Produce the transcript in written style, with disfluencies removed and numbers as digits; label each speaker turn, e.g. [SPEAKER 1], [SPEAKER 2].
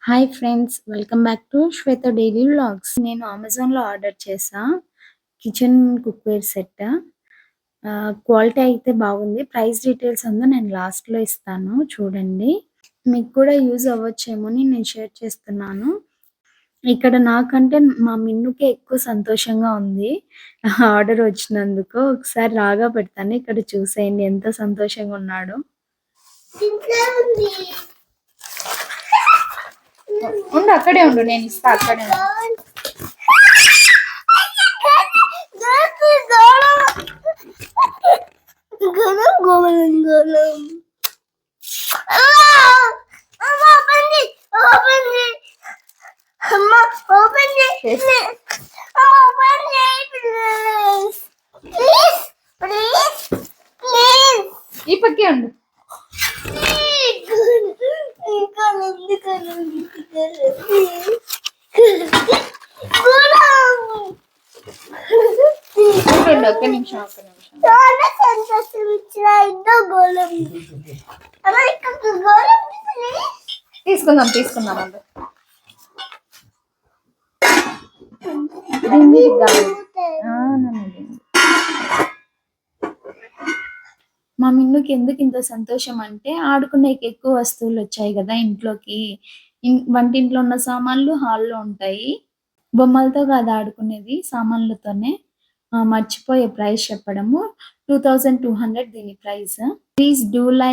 [SPEAKER 1] Hi friends, welcome back to Shweta daily vlogs. నేను అమెజాన్లో order చేసా కిచెన్ కుక్వేర్ సెట్. క్వాలిటీ అయితే బాగుంది. ప్రైస్ డీటెయిల్స్ అంతా నేను లాస్ట్లో ఇస్తాను, చూడండి. మీకు కూడా యూజ్ అవ్వచ్చేమోని నేను షేర్ చేస్తున్నాను. ఇక్కడ నాకంటే మా మిన్నుకే ఎక్కువ సంతోషంగా ఉంది ఆర్డర్ వచ్చినందుకు. ఒకసారి రాగా పెడతాను, ఇక్కడ చూసేయండి ఎంత సంతోషంగా ఉన్నాడో. ఉండు, అక్కడే ఉండు, నేను ఇస్తా. అక్కడే ఈ పక్కే ఉండు. ఒక్క నిమిషం. తీసుకుందాం అండి. మా మిన్నుకి ఎందుకు ఇంత సంతోషం అంటే, ఆడుకునేకి ఎక్కువ వస్తువులు వచ్చాయి కదా ఇంట్లోకి. వంటింట్లో ఉన్న సామాన్లు హాల్లో ఉంటాయి. బొమ్మలతో కాదు ఆడుకునేది, సామాన్లతోనే. మర్చిపోయే ప్రైస్ చెప్పడము. 2200 దీని ప్రైస్. Please do like